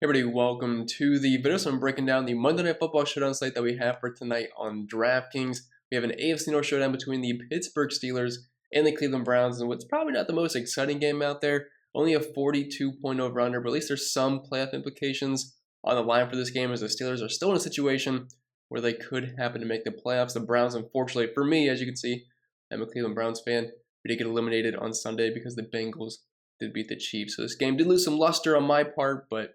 Everybody, welcome to the video. So I'm breaking down the Monday Night Football Showdown slate that we have for tonight on DraftKings. We have an AFC North showdown between the Pittsburgh Steelers and the Cleveland Browns, and what's probably not the most exciting game out there. Only a 42-point over-under, but at least there's some playoff implications on the line for this game, as the Steelers are still in a situation where they could happen to make the playoffs. The Browns, unfortunately, for me, as you can see, I'm a Cleveland Browns fan. We did get eliminated on Sunday because the Bengals did beat the Chiefs. So this game did lose some luster on my part, but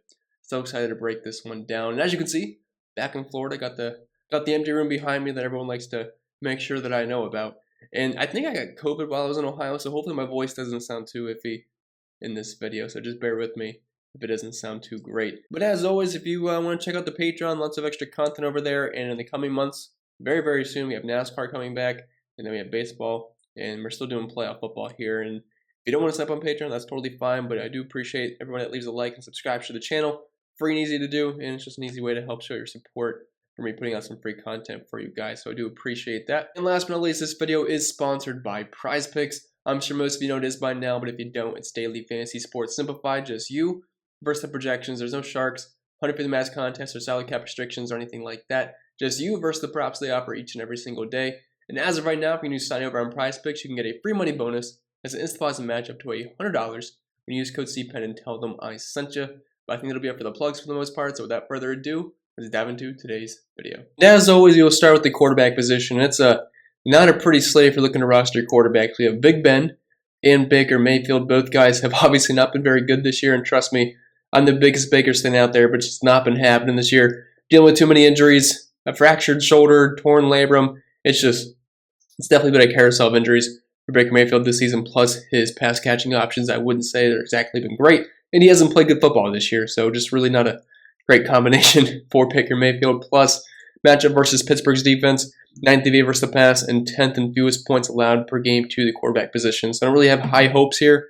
so excited to break this one down. And as you can see, back in Florida, got the empty room behind me that everyone likes to make sure that I know about. And I think I got COVID while I was in Ohio, so hopefully my voice doesn't sound too iffy in this video. So just bear with me if it doesn't sound too great. But as always, if you want to check out the Patreon, lots of extra content over there. And in the coming months, very, very soon, we have NASCAR coming back, and then we have baseball, and we're still doing playoff football here. And if you don't want to sign up on Patreon, that's totally fine, but I do appreciate everyone that leaves a like and subscribes to the channel. Free and easy to do, and it's just an easy way to help show your support for me putting out some free content for you guys, so I do appreciate that. And last but not least, this video is sponsored by Prize Picks. I'm sure most of you know it is by now, but if you don't, it's daily fantasy sports simplified, just you versus the projections. There's no sharks, 150 max contests, or salary cap restrictions, or anything like that. Just you versus the props they offer each and every single day. And as of right now, if you sign over on Prize Picks, you can get a free money bonus as an instant deposit match up to $100 when you use code CPEN and tell them I sent you. But I think it'll be up for the plugs for the most part, so without further ado, let's dive into today's video. And as always, you'll start with the quarterback position. It's not a pretty slate if you're looking to roster your quarterbacks. We have Big Ben and Baker Mayfield. Both guys have obviously not been very good this year, and trust me, I'm the biggest Baker fan out there, but it's just not been happening this year. Dealing with too many injuries, a fractured shoulder, torn labrum. It's definitely been a carousel of injuries for Baker Mayfield this season, plus his pass catching options. I wouldn't say they're exactly been great. And he hasn't played good football this year, so just really not a great combination for Baker Mayfield. Plus, matchup versus Pittsburgh's defense, 9th DVA versus the pass, and 10th and fewest points allowed per game to the quarterback position. So I don't really have high hopes here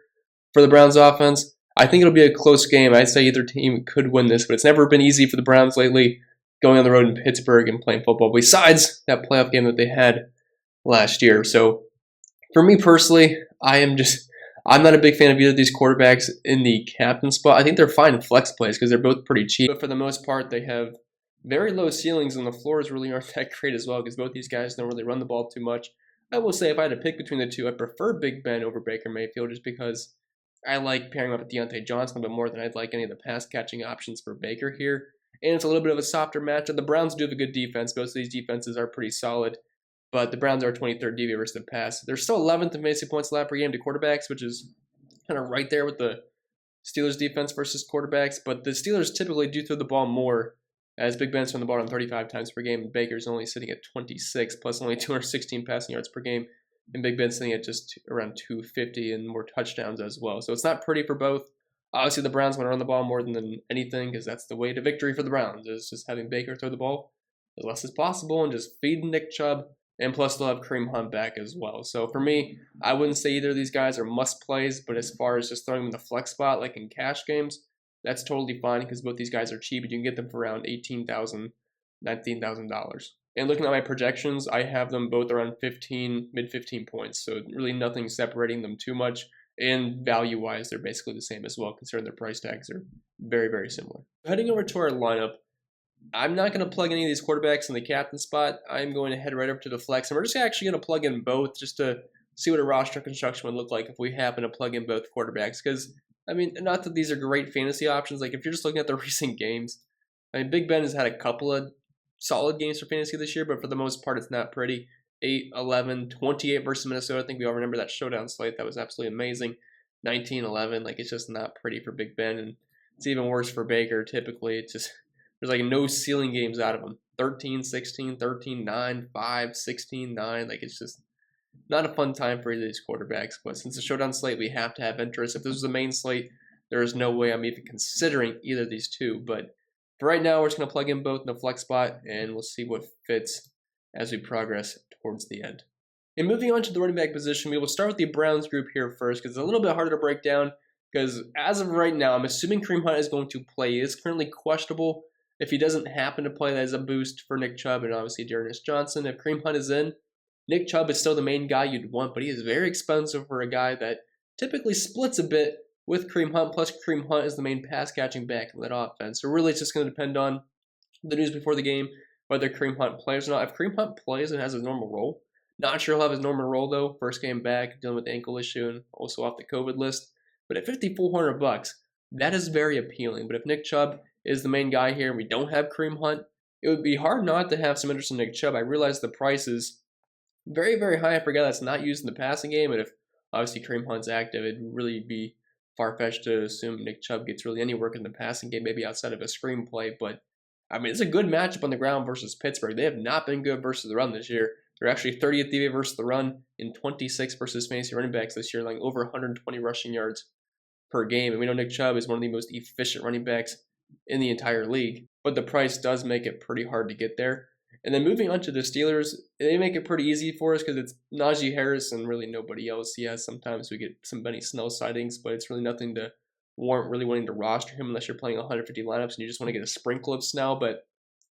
for the Browns offense. I think it'll be a close game. I'd say either team could win this, but it's never been easy for the Browns lately going on the road in Pittsburgh and playing football, besides that playoff game that they had last year. So for me personally, I'm not a big fan of either of these quarterbacks in the captain spot. I think they're fine in flex plays because they're both pretty cheap. But for the most part, they have very low ceilings, and the floors really aren't that great as well because both these guys don't really run the ball too much. I will say if I had to pick between the two, I prefer Big Ben over Baker Mayfield just because I like pairing up with Deontay Johnson a bit more than I'd like any of the pass-catching options for Baker here. And it's a little bit of a softer matchup. The Browns do have a good defense. Most of these defenses are pretty solid. But the Browns are 23rd DVA versus the pass. They're still 11th in fantasy points allowed per game to quarterbacks, which is kind of right there with the Steelers defense versus quarterbacks. But the Steelers typically do throw the ball more, as Big Ben's throwing the ball on 35 times per game, and Baker's only sitting at 26, plus only 216 passing yards per game, and Big Ben's sitting at just around 250 and more touchdowns as well. So it's not pretty for both. Obviously, the Browns want to run the ball more than anything because that's the way to victory for the Browns, is just having Baker throw the ball as less as possible and just feeding Nick Chubb. And plus, they'll have Kareem Hunt back as well. So for me, I wouldn't say either of these guys are must-plays, but as far as just throwing them in the flex spot, like in cash games, that's totally fine because both these guys are cheap and you can get them for around $18,000, $19,000. And looking at my projections, I have them both around mid-15 points. So really nothing separating them too much. And value-wise, they're basically the same as well, considering their price tags are very, very similar. Heading over to our lineup, I'm not going to plug any of these quarterbacks in the captain spot. I'm going to head right up to the flex, and we're just actually going to plug in both just to see what a roster construction would look like if we happen to plug in both quarterbacks. Because, I mean, not that these are great fantasy options. Like, if you're just looking at the recent games, I mean, Big Ben has had a couple of solid games for fantasy this year, but for the most part, it's not pretty. 8, 11, 28 versus Minnesota. I think we all remember that showdown slate. That was absolutely amazing. 19, 11. Like, it's just not pretty for Big Ben, and it's even worse for Baker. Typically, it's just... there's like no ceiling games out of them. 13, 16, 13, 9, 5, 16, 9. Like, it's just not a fun time for either of these quarterbacks. But since the showdown slate, we have to have interest. If this was the main slate, there is no way I'm even considering either of these two. But for right now, we're just going to plug in both in the flex spot, and we'll see what fits as we progress towards the end. And moving on to the running back position, we will start with the Browns group here first because it's a little bit harder to break down because as of right now, I'm assuming Kareem Hunt is going to play. He is currently questionable. If he doesn't happen to play, that is a boost for Nick Chubb and obviously Dearness Johnson. If Kareem Hunt is in, Nick Chubb is still the main guy you'd want, but he is very expensive for a guy that typically splits a bit with Kareem Hunt, plus Kareem Hunt is the main pass catching back in that offense. So really it's just going to depend on the news before the game, whether Kareem Hunt plays or not. If Kareem Hunt plays and has his normal role, not sure he'll have his normal role though. First game back, dealing with the ankle issue and also off the COVID list. But at $5,400, that is very appealing. But if Nick Chubb is the main guy here and we don't have Kareem Hunt, it would be hard not to have some interest in Nick Chubb. I realize the price is very, very high for a guy that's not used in the passing game. And if obviously Kareem Hunt's active, it'd really be far-fetched to assume Nick Chubb gets really any work in the passing game, maybe outside of a screenplay. But I mean, it's a good matchup on the ground versus Pittsburgh. They have not been good versus the run this year. They're actually 30th DVA versus the run in 26 versus fantasy running backs this year, like over 120 rushing yards per game. And we know Nick Chubb is one of the most efficient running backs in the entire league. But the price does make it pretty hard to get there. And then moving on to the Steelers, they make it pretty easy for us because it's Najee Harris and really nobody else. Yeah, sometimes we get some Benny Snell sightings, but it's really nothing to warrant really wanting to roster him unless you're playing 150 lineups and you just want to get a sprinkle of Snell. But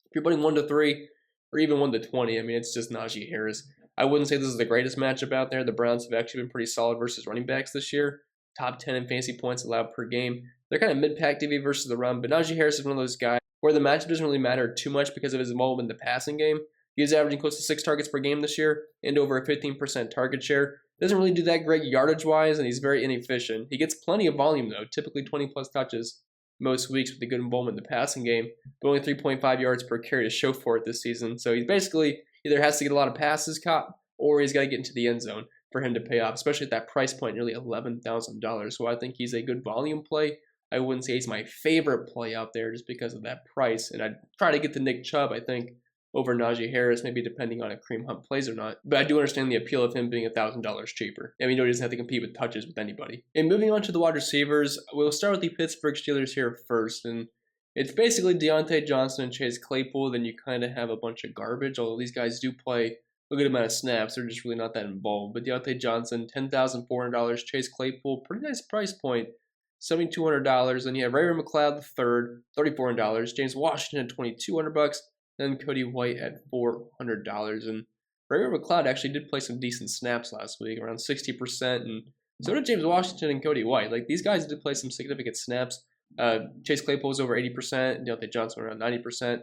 if you're putting 1 to 3 or even 1 to 20, I mean, it's just Najee Harris. I wouldn't say this is the greatest matchup out there. The Browns have actually been pretty solid versus running backs this year. Top 10 in fantasy points allowed per game. They're kind of mid-pack DVA versus the run, but Najee Harris is one of those guys where the matchup doesn't really matter too much because of his involvement in the passing game. He's averaging close to 6 targets per game this year and over a 15% target share. Doesn't really do that great yardage-wise, and he's very inefficient. He gets plenty of volume, though, typically 20-plus touches most weeks with a good involvement in the passing game, but only 3.5 yards per carry to show for it this season. So he basically either has to get a lot of passes caught or he's got to get into the end zone for him to pay off, especially at that price point, nearly $11,000. So I think he's a good volume play. I wouldn't say he's my favorite play out there just because of that price, and I'd try to get to Nick Chubb, I think, over Najee Harris, maybe depending on if Kareem Hunt plays or not. But I do understand the appeal of him being $1,000 cheaper. And we know he doesn't have to compete with touches with anybody. And moving on to the wide receivers, we'll start with the Pittsburgh Steelers here first. And it's basically Deontay Johnson and Chase Claypool. Then you kind of have a bunch of garbage, although these guys do play a good amount of snaps. They're just really not that involved. But Deontay Johnson, $10,400. Chase Claypool, pretty nice price point, $7,200. Then you have Ray McLeod III, $3,400. James Washington, $2,200. Then Cody White at $400. And Ray McLeod actually did play some decent snaps last week, around 60%. And so did James Washington and Cody White. Like, these guys did play some significant snaps. Chase Claypool was over 80%. Deontay Johnson around 90%.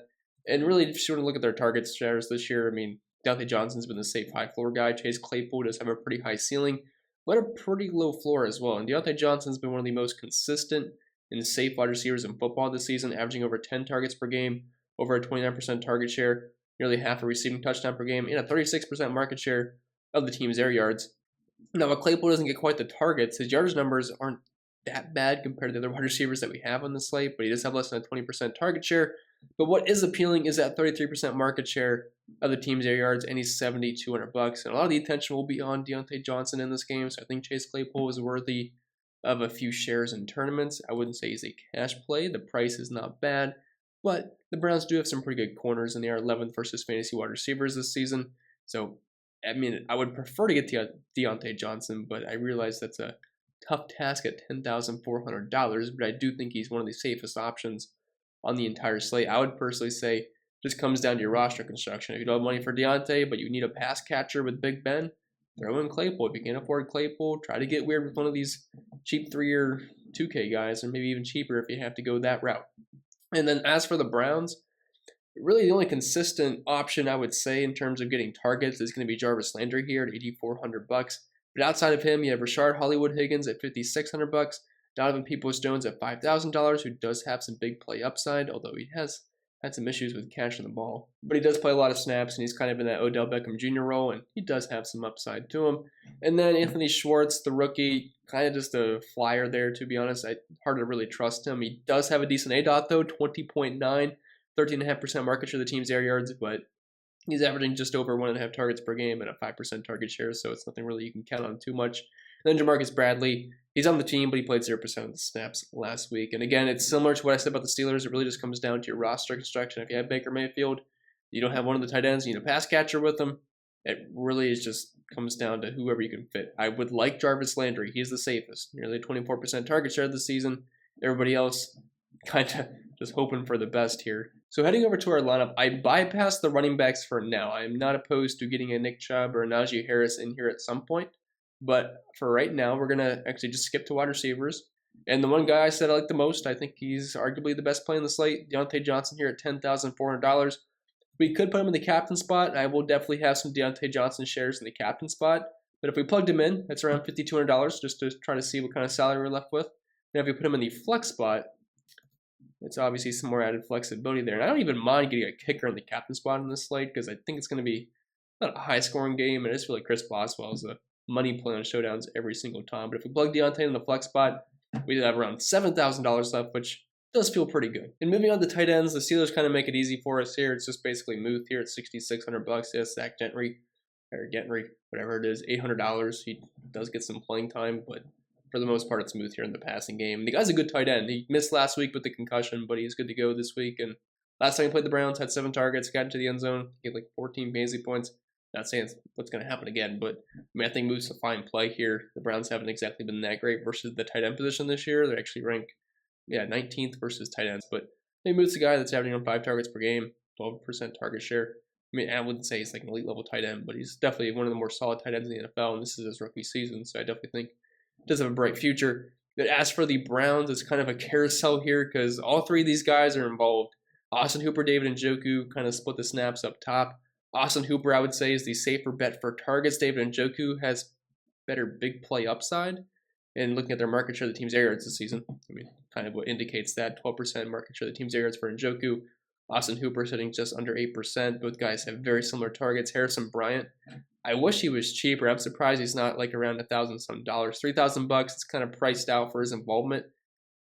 And really, if you want to look at their target shares this year, I mean, Deontay Johnson's been the safe high floor guy. Chase Claypool does have a pretty high ceiling, but a pretty low floor as well. And Deontay Johnson's been one of the most consistent and safe wide receivers in football this season, averaging over 10 targets per game, over a 29% target share, nearly half a receiving touchdown per game, and a 36% market share of the team's air yards. Now, while Claypool doesn't get quite the targets, his yardage numbers aren't that bad compared to the other wide receivers that we have on the slate, but he does have less than a 20% target share. But what is appealing is that 33% market share of the team's air yards, and he's $7,200. And a lot of the attention will be on Deontay Johnson in this game, so I think Chase Claypool is worthy of a few shares in tournaments. I wouldn't say he's a cash play. The price is not bad, but the Browns do have some pretty good corners, and they are 11th versus fantasy wide receivers this season. So, I mean, I would prefer to get Deontay Johnson, but I realize that's a tough task at $10,400, but I do think he's one of the safest options on the entire slate. I would personally say just comes down to your roster construction. If you don't have money for Deontay, but you need a pass catcher with Big Ben, throw in Claypool. If you can't afford Claypool, try to get weird with one of these cheap 3 or 2K guys, or maybe even cheaper if you have to go that route. And then as for the Browns, really the only consistent option I would say in terms of getting targets is going to be Jarvis Landry here at $8,400. But outside of him, you have Rashard Hollywood Higgins at $5,600. Donovan Peoples-Jones at $5,000, who does have some big play upside, although he has had some issues with catching the ball. But he does play a lot of snaps, and he's kind of in that Odell Beckham Jr. role, and he does have some upside to him. And then Anthony Schwartz, the rookie, kind of just a flyer there, to be honest. Hard to really trust him. He does have a decent ADOT, though, 20.9, 13.5% market share of the team's air yards, but he's averaging just over 1.5 targets per game and a 5% target share, so it's nothing really you can count on too much. And then Jamarcus Bradley, he's on the team, but he played 0% of the snaps last week. And again, it's similar to what I said about the Steelers. It really just comes down to your roster construction. If you have Baker Mayfield, you don't have one of the tight ends, you need a pass catcher with them. It really just comes down to whoever you can fit. I would like Jarvis Landry. He's the safest. Nearly 24% target share this season. Everybody else kind of just hoping for the best here. So heading over to our lineup, I bypassed the running backs for now. I am not opposed to getting a Nick Chubb or a Najee Harris in here at some point. But for right now, we're going to actually just skip to wide receivers. And the one guy I said I like the most, I think he's arguably the best play in the slate, Deontay Johnson here at $10,400. We could put him in the captain spot. I will definitely have some Deontay Johnson shares in the captain spot. But if we plugged him in, that's around $5,200 just to try to see what kind of salary we're left with. And if we put him in the flex spot, it's obviously some more added flexibility there. And I don't even mind getting a kicker in the captain spot in this slate because I think it's going to be not a high-scoring game. And I just feel like Chris Boswell is a money play on showdowns every single time. But if we plug Deontay in the flex spot, we have around $7,000 left, which does feel pretty good. And moving on to tight ends, the Steelers kind of make it easy for us here. It's just basically Muth here at $6,600. Yes, Zach Gentry, or Gentry, whatever it is, $800. He does get some playing time, but for the most part, it's Muth here in the passing game. The guy's a good tight end. He missed last week with the concussion, but he's good to go this week. And last time he played the Browns, had 7 targets, got into the end zone, get like 14 fantasy points. Not saying what's going to happen again, but I mean, I think Muth's a fine play here. The Browns haven't exactly been that great versus the tight end position this year. They're actually ranked, 19th versus tight ends. But I think Muth's a guy that's averaging on 5 targets per game, 12% target share. I mean, I wouldn't say he's like an elite level tight end, but he's definitely one of the more solid tight ends in the NFL, and this is his rookie season, so I definitely think he does have a bright future. But as for the Browns, it's kind of a carousel here because all 3 of these guys are involved. Austin Hooper, David Njoku kind of split the snaps up top. Austin Hooper, I would say, is the safer bet for targets. David Njoku has better big play upside. And looking at their market share of the team's air yards this season, I mean, kind of what indicates that 12% market share of the team's air yards for Njoku. Austin Hooper sitting just under 8%. Both guys have very similar targets. Harrison Bryant, I wish he was cheaper. I'm surprised he's not like around $1,000 some dollars. $3,000. It's kind of priced out for his involvement.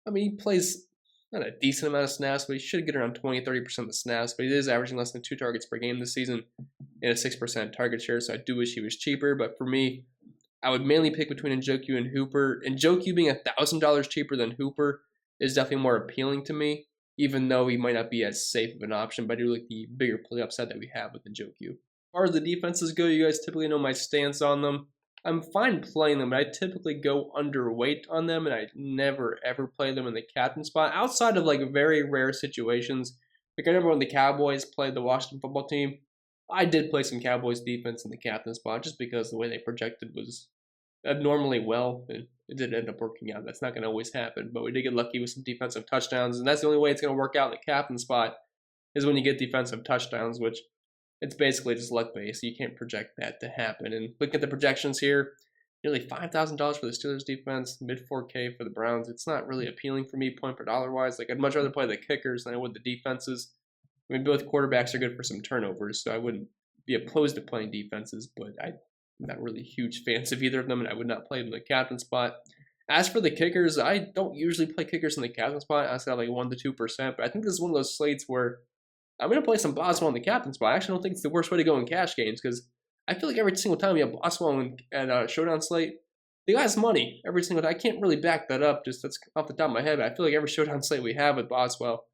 I mean, he plays not a decent amount of snaps, but he should get around 20-30% of the snaps. But he is averaging less than 2 targets per game this season and a 6% target share. So I do wish he was cheaper. But for me, I would mainly pick between Njoku and Hooper. Njoku being $1,000 cheaper than Hooper is definitely more appealing to me, even though he might not be as safe of an option. But I do like the bigger play upside that we have with Njoku. As far as the defenses go, you guys typically know my stance on them. I'm fine playing them, but I typically go underweight on them, and I never ever play them in the captain spot outside of like very rare situations. Like I remember when the Cowboys played the Washington football team, I did play some Cowboys defense in the captain spot just because the way they projected was abnormally well. It did end up working out. That's not going to always happen, but we did get lucky with some defensive touchdowns, and that's the only way it's going to work out in the captain spot is when you get defensive touchdowns, which it's basically just luck-based. You can't project that to happen. And looking at the projections here, nearly $5,000 for the Steelers defense, mid-4K for the Browns. It's not really appealing for me point per dollar-wise. Like, I'd much rather play the kickers than I would the defenses. I mean, both quarterbacks are good for some turnovers, so I wouldn't be opposed to playing defenses, but I'm not really huge fans of either of them, and I would not play them in the captain spot. As for the kickers, I don't usually play kickers in the captain spot. I say like 1 to 2%, but I think this is one of those slates where I'm going to play some Boswell in the captain spot. I actually don't think it's the worst way to go in cash games because I feel like every single time you have Boswell at a showdown slate, the guy's money every single time. I can't really back that up, just that's off the top of my head, but I feel like every showdown slate we have with Boswell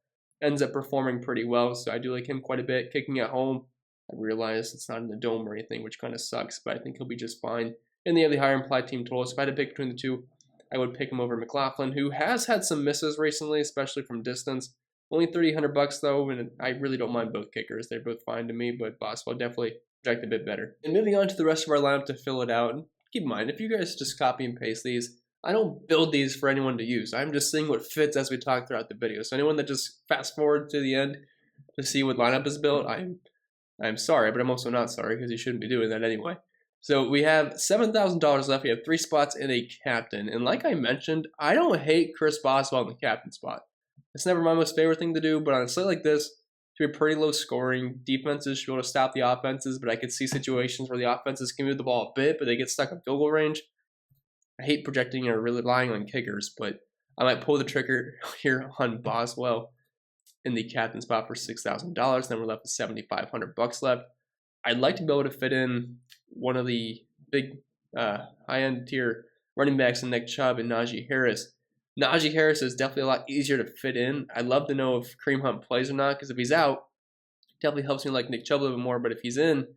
ends up performing pretty well, so I do like him quite a bit. Kicking at home, I realize it's not in the dome or anything, which kind of sucks, but I think he'll be just fine. And they have the higher implied team total, so if I had to pick between the two, I would pick him over McLaughlin, who has had some misses recently, especially from distance. Only $3,100 though, and I really don't mind both kickers. They're both fine to me, but Boswell definitely project a bit better. And moving on to the rest of our lineup to fill it out, and keep in mind, if you guys just copy and paste these, I don't build these for anyone to use. I'm just seeing what fits as we talk throughout the video. So anyone that just fast forward to the end to see what lineup is built, I'm sorry, but I'm also not sorry because you shouldn't be doing that anyway. So we have $7,000 left. We have 3 spots in a captain. And like I mentioned, I don't hate Chris Boswell in the captain spot. It's never my most favorite thing to do, but on a slate like this, to be pretty low scoring, defenses should be able to stop the offenses, but I could see situations where the offenses can move the ball a bit, but they get stuck in field goal range. I hate projecting or relying on kickers, but I might pull the trigger here on Boswell in the captain spot for $6,000. Then we're left with $7,500 left. I'd like to be able to fit in one of the big high-end tier running backs in Nick Chubb and Najee Harris. Najee Harris is definitely a lot easier to fit in. I'd love to know if Kareem Hunt plays or not, because if he's out, it definitely helps me like Nick Chubb a little bit more, but if he's in, it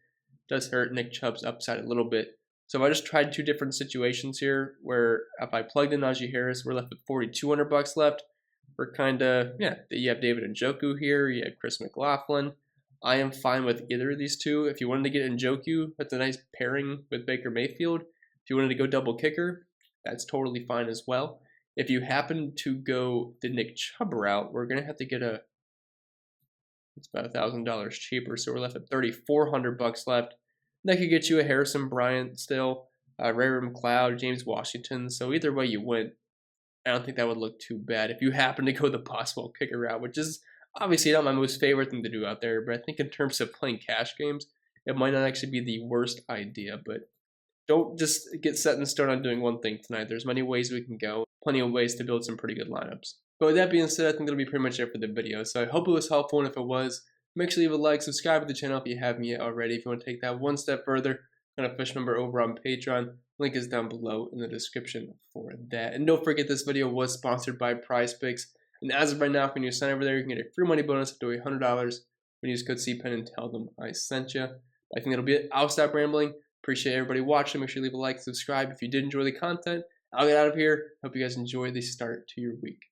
does hurt Nick Chubb's upside a little bit. So I just tried 2 different situations here where if I plugged in Najee Harris, we're left with $4,200 left. We're kind of, you have David Njoku here, you have Chris McLaughlin. I am fine with either of these two. If you wanted to get Njoku, that's a nice pairing with Baker Mayfield. If you wanted to go double kicker, that's totally fine as well. If you happen to go the Nick Chubb route, we're going to have to get it's about $1,000 cheaper. So we're left at $3,400 left. That could get you a Harrison Bryant still, Ray McLeod, James Washington. So either way you went, I don't think that would look too bad. If you happen to go the possible kicker route, which is obviously not my most favorite thing to do out there, but I think in terms of playing cash games, it might not actually be the worst idea. But don't just get set in stone on doing one thing tonight. There's many ways we can go, plenty of ways to build some pretty good lineups. But with that being said, I think that'll be pretty much it for the video. So I hope it was helpful, and if it was, make sure you leave a like, subscribe to the channel if you haven't yet already. If you want to take that one step further, an official member over on Patreon. Link is down below in the description for that. And don't forget, this video was sponsored by PrizePicks. And as of right now, when you sign over there, you can get a free money bonus up to $100 when you use code CPEN and tell them I sent you. I think that'll be it. I'll stop rambling. Appreciate everybody watching. Make sure you leave a like, subscribe if you did enjoy the content. I'll get out of here. Hope you guys enjoy the start to your week.